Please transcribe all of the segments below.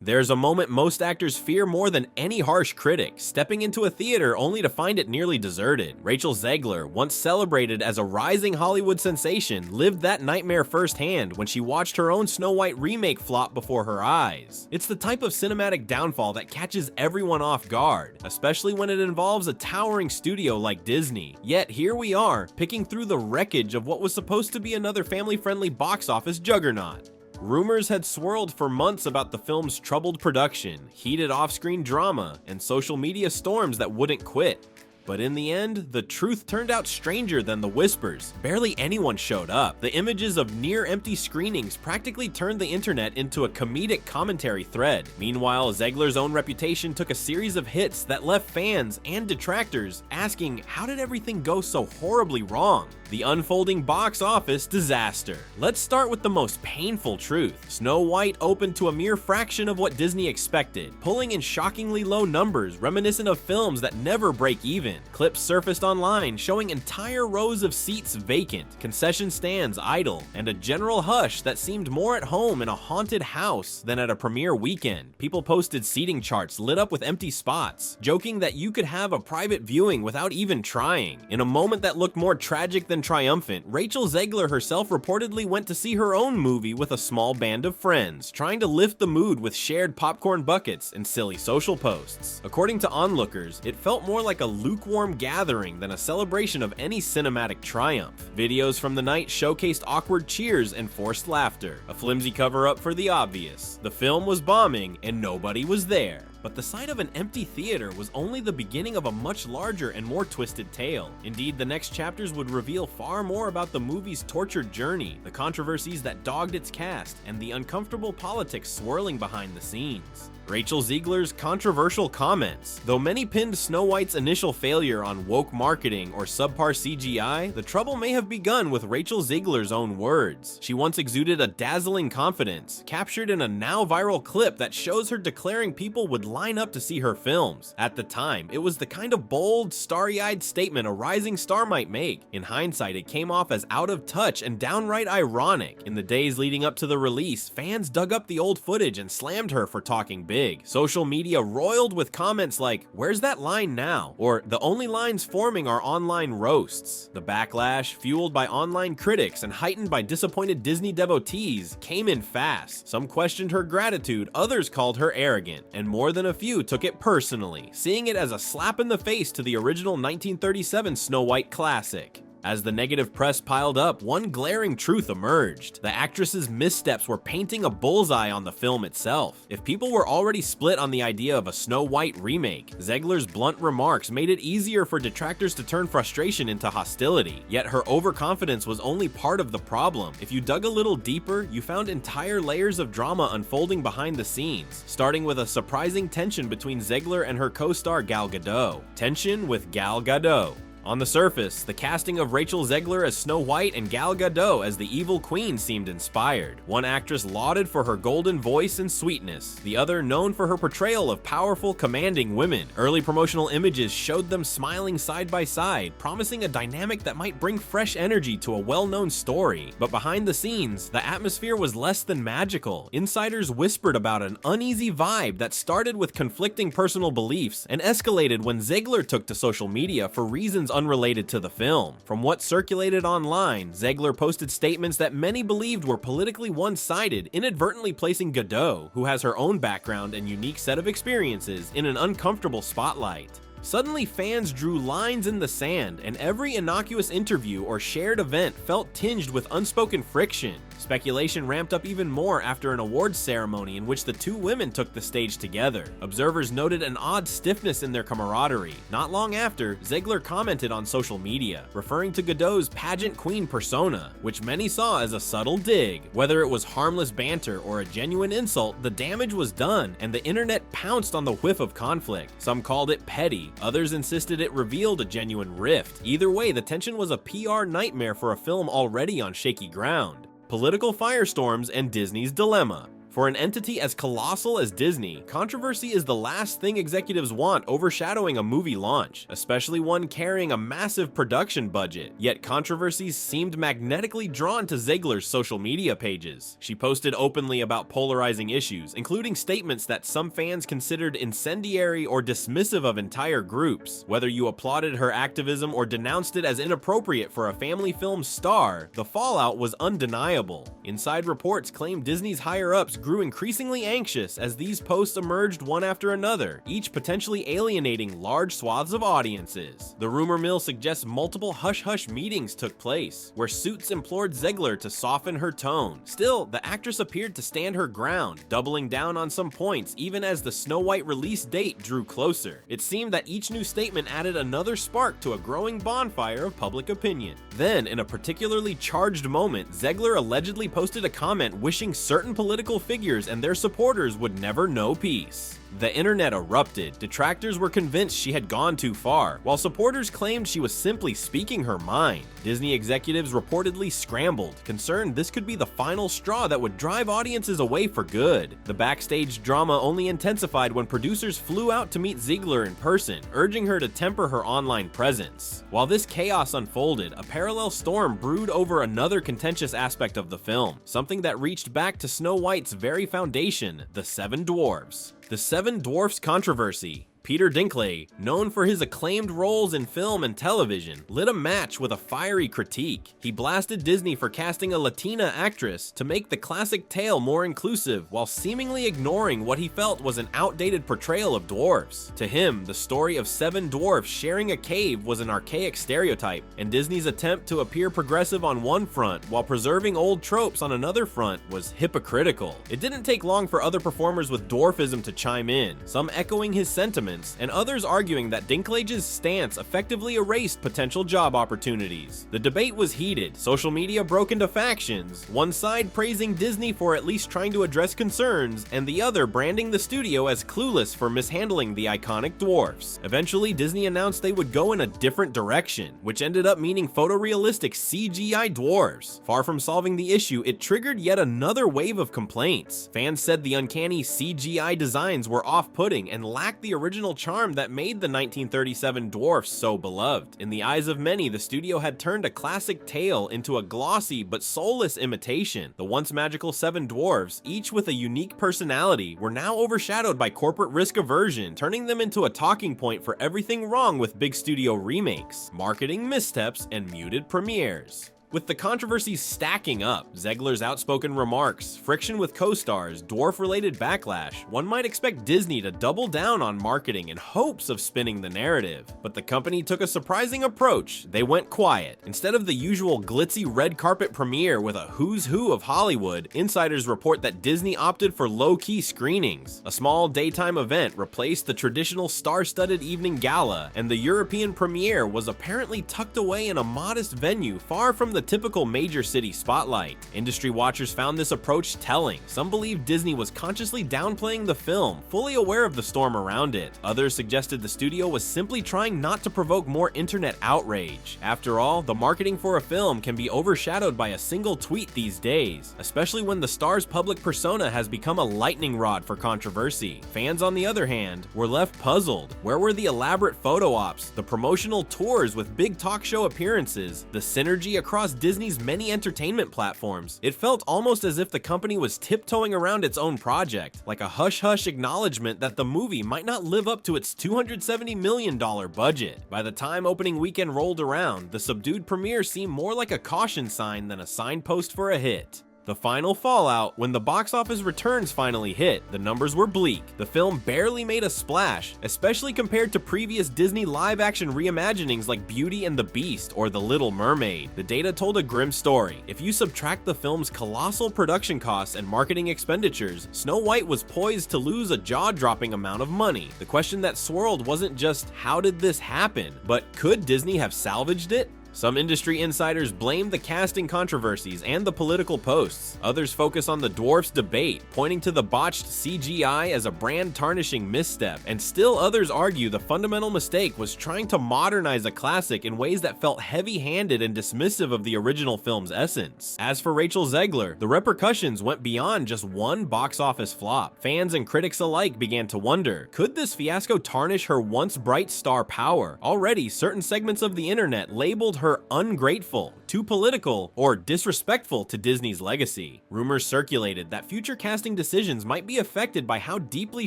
There's a moment most actors fear more than any harsh critic, stepping into a theater only to find it nearly deserted. Rachel Zegler, once celebrated as a rising Hollywood sensation, lived that nightmare firsthand when she watched her own Snow White remake flop before her eyes. It's the type of cinematic downfall that catches everyone off guard, especially when it involves a towering studio like Disney. Yet here we are, picking through the wreckage of what was supposed to be another family-friendly box office juggernaut. Rumors had swirled for months about the film's troubled production, heated off-screen drama, and social media storms that wouldn't quit. But in the end, the truth turned out stranger than the whispers. Barely anyone showed up. The images of near-empty screenings practically turned the internet into a comedic commentary thread. Meanwhile, Zegler's own reputation took a series of hits that left fans and detractors asking, how did everything go so horribly wrong? The unfolding box office disaster. Let's start with the most painful truth. Snow White opened to a mere fraction of what Disney expected, pulling in shockingly low numbers reminiscent of films that never break even. Clips surfaced online showing entire rows of seats vacant, concession stands idle, and a general hush that seemed more at home in a haunted house than at a premiere weekend. People posted seating charts lit up with empty spots, joking that you could have a private viewing without even trying. In a moment that looked more tragic than triumphant, Rachel Zegler herself reportedly went to see her own movie with a small band of friends, trying to lift the mood with shared popcorn buckets and silly social posts. According to onlookers, it felt more like a lukewarm gathering than a celebration of any cinematic triumph. Videos from the night showcased awkward cheers and forced laughter, a flimsy cover-up for the obvious. The film was bombing and nobody was there. But the sight of an empty theater was only the beginning of a much larger and more twisted tale. Indeed, the next chapters would reveal far more about the movie's tortured journey, the controversies that dogged its cast, and the uncomfortable politics swirling behind the scenes. Rachel Zegler's controversial comments. Though many pinned Snow White's initial failure on woke marketing or subpar CGI, the trouble may have begun with Rachel Zegler's own words. She once exuded a dazzling confidence, captured in a now viral clip that shows her declaring people would line up to see her films. At the time, it was the kind of bold, starry-eyed statement a rising star might make. In hindsight, it came off as out of touch and downright ironic. In the days leading up to the release, fans dug up the old footage and slammed her for talking big. Social media roiled with comments like, "Where's that line now?" or "The only lines forming are online roasts." The backlash, fueled by online critics and heightened by disappointed Disney devotees, came in fast. Some questioned her gratitude, others called her arrogant, and more than a few took it personally, seeing it as a slap in the face to the original 1937 Snow White classic. As the negative press piled up, one glaring truth emerged. The actress's missteps were painting a bullseye on the film itself. If people were already split on the idea of a Snow White remake, Zegler's blunt remarks made it easier for detractors to turn frustration into hostility. Yet her overconfidence was only part of the problem. If you dug a little deeper, you found entire layers of drama unfolding behind the scenes, starting with a surprising tension between Zegler and her co-star Gal Gadot. Tension with Gal Gadot. On the surface, the casting of Rachel Zegler as Snow White and Gal Gadot as the evil queen seemed inspired. One actress lauded for her golden voice and sweetness, the other known for her portrayal of powerful, commanding women. Early promotional images showed them smiling side by side, promising a dynamic that might bring fresh energy to a well-known story. But behind the scenes, the atmosphere was less than magical. Insiders whispered about an uneasy vibe that started with conflicting personal beliefs and escalated when Zegler took to social media for reasons unrelated to the film. From what circulated online, Zegler posted statements that many believed were politically one-sided, inadvertently placing Gadot, who has her own background and unique set of experiences, in an uncomfortable spotlight. Suddenly, fans drew lines in the sand, and every innocuous interview or shared event felt tinged with unspoken friction. Speculation ramped up even more after an awards ceremony in which the two women took the stage together. Observers noted an odd stiffness in their camaraderie. Not long after, Zegler commented on social media, referring to Gadot's pageant queen persona, which many saw as a subtle dig. Whether it was harmless banter or a genuine insult, the damage was done, and the internet pounced on the whiff of conflict. Some called it petty, others insisted it revealed a genuine rift. Either way, the tension was a PR nightmare for a film already on shaky ground. Political firestorms and Disney's dilemma. For an entity as colossal as Disney, controversy is the last thing executives want overshadowing a movie launch, especially one carrying a massive production budget. Yet controversies seemed magnetically drawn to Zegler's social media pages. She posted openly about polarizing issues, including statements that some fans considered incendiary or dismissive of entire groups. Whether you applauded her activism or denounced it as inappropriate for a family film star, the fallout was undeniable. Inside reports claim Disney's higher-ups grew increasingly anxious as these posts emerged one after another, each potentially alienating large swaths of audiences. The rumor mill suggests multiple hush-hush meetings took place, where suits implored Zegler to soften her tone. Still, the actress appeared to stand her ground, doubling down on some points even as the Snow White release date drew closer. It seemed that each new statement added another spark to a growing bonfire of public opinion. Then, in a particularly charged moment, Zegler allegedly posted a comment wishing certain political figures and their supporters would never know peace. The internet erupted. Detractors were convinced she had gone too far, while supporters claimed she was simply speaking her mind. Disney executives reportedly scrambled, concerned this could be the final straw that would drive audiences away for good. The backstage drama only intensified when producers flew out to meet Zegler in person, urging her to temper her online presence. While this chaos unfolded, a parallel storm brewed over another contentious aspect of the film, something that reached back to Snow White's very foundation, the Seven Dwarfs. The Seven Dwarfs controversy. Peter Dinklage, known for his acclaimed roles in film and television, lit a match with a fiery critique. He blasted Disney for casting a Latina actress to make the classic tale more inclusive, while seemingly ignoring what he felt was an outdated portrayal of dwarves. To him, the story of seven dwarfs sharing a cave was an archaic stereotype, and Disney's attempt to appear progressive on one front while preserving old tropes on another front was hypocritical. It didn't take long for other performers with dwarfism to chime in, some echoing his sentiments, and others arguing that Dinklage's stance effectively erased potential job opportunities. The debate was heated. Social media broke into factions, one side praising Disney for at least trying to address concerns, and the other branding the studio as clueless for mishandling the iconic dwarfs. Eventually, Disney announced they would go in a different direction, which ended up meaning photorealistic CGI dwarfs. Far from solving the issue, it triggered yet another wave of complaints. Fans said the uncanny CGI designs were off-putting and lacked the original charm that made the 1937 dwarfs so beloved. In the eyes of many, the studio had turned a classic tale into a glossy but soulless imitation. The once magical seven dwarfs, each with a unique personality, were now overshadowed by corporate risk aversion, turning them into a talking point for everything wrong with big studio remakes, marketing missteps, and muted premieres. With the controversies stacking up, Zegler's outspoken remarks, friction with co-stars, dwarf-related backlash, one might expect Disney to double down on marketing in hopes of spinning the narrative. But the company took a surprising approach. They went quiet. Instead of the usual glitzy red carpet premiere with a who's who of Hollywood, insiders report that Disney opted for low-key screenings. A small daytime event replaced the traditional star-studded evening gala, and the European premiere was apparently tucked away in a modest venue far from the typical major city spotlight. Industry watchers found this approach telling. Some believed Disney was consciously downplaying the film, fully aware of the storm around it. Others suggested the studio was simply trying not to provoke more internet outrage. After all, the marketing for a film can be overshadowed by a single tweet these days, especially when the star's public persona has become a lightning rod for controversy. Fans, on the other hand, were left puzzled. Where were the elaborate photo ops, the promotional tours with big talk show appearances, the synergy across Disney's many entertainment platforms? It felt almost as if the company was tiptoeing around its own project, like a hush-hush acknowledgement that the movie might not live up to its $270 million budget. By the time opening weekend rolled around, the subdued premiere seemed more like a caution sign than a signpost for a hit. The final fallout: when the box office returns finally hit, the numbers were bleak. The film barely made a splash, especially compared to previous Disney live-action reimaginings like Beauty and the Beast or The Little Mermaid. The data told a grim story. If you subtract the film's colossal production costs and marketing expenditures, Snow White was poised to lose a jaw-dropping amount of money. The question that swirled wasn't just, how did this happen? But could Disney have salvaged it? Some industry insiders blame the casting controversies and the political posts. Others focus on the dwarfs debate, pointing to the botched CGI as a brand-tarnishing misstep, and still others argue the fundamental mistake was trying to modernize a classic in ways that felt heavy-handed and dismissive of the original film's essence. As for Rachel Zegler, the repercussions went beyond just one box office flop. Fans and critics alike began to wonder, could this fiasco tarnish her once bright star power? Already, certain segments of the internet labeled her ungrateful, too political, or disrespectful to Disney's legacy. Rumors circulated that future casting decisions might be affected by how deeply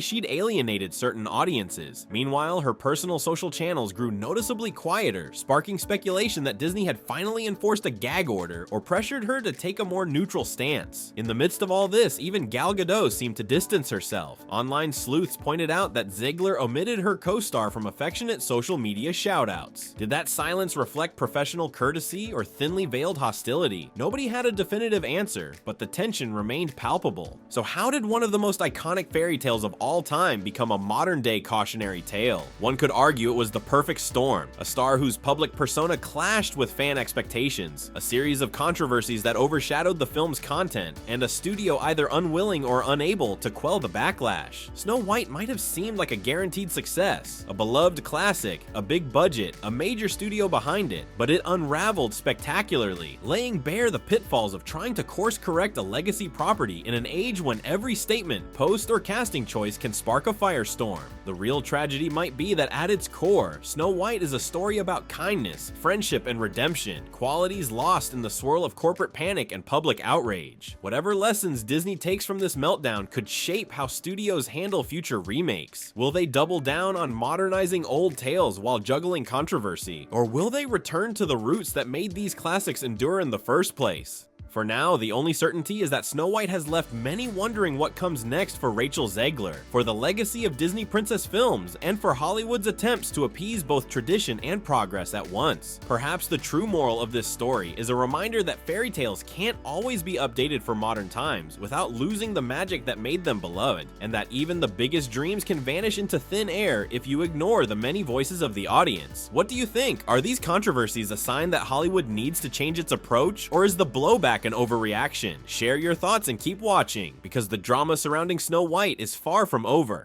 she'd alienated certain audiences. Meanwhile, her personal social channels grew noticeably quieter, sparking speculation that Disney had finally enforced a gag order or pressured her to take a more neutral stance. In the midst of all this, even Gal Gadot seemed to distance herself. Online sleuths pointed out that Zegler omitted her co-star from affectionate social media shoutouts. Did that silence reflect professional courtesy or thinly veiled hostility? Nobody had a definitive answer, but the tension remained palpable. So how did one of the most iconic fairy tales of all time become a modern-day cautionary tale? One could argue it was the perfect storm, a star whose public persona clashed with fan expectations, a series of controversies that overshadowed the film's content, and a studio either unwilling or unable to quell the backlash. Snow White might have seemed like a guaranteed success, a beloved classic, a big budget, a major studio behind it, but it unraveled spectacularly, laying bare the pitfalls of trying to course-correct a legacy property in an age when every statement, post, or casting choice can spark a firestorm. The real tragedy might be that at its core, Snow White is a story about kindness, friendship, and redemption, qualities lost in the swirl of corporate panic and public outrage. Whatever lessons Disney takes from this meltdown could shape how studios handle future remakes. Will they double down on modernizing old tales while juggling controversy? Or will they return to the roots that made these classics endure in the first place? For now, the only certainty is that Snow White has left many wondering what comes next for Rachel Zegler, for the legacy of Disney princess films, and for Hollywood's attempts to appease both tradition and progress at once. Perhaps the true moral of this story is a reminder that fairy tales can't always be updated for modern times without losing the magic that made them beloved, and that even the biggest dreams can vanish into thin air if you ignore the many voices of the audience. What do you think? Are these controversies a sign that Hollywood needs to change its approach, or is the blowback an overreaction? Share your thoughts and keep watching, because the drama surrounding Snow White is far from over.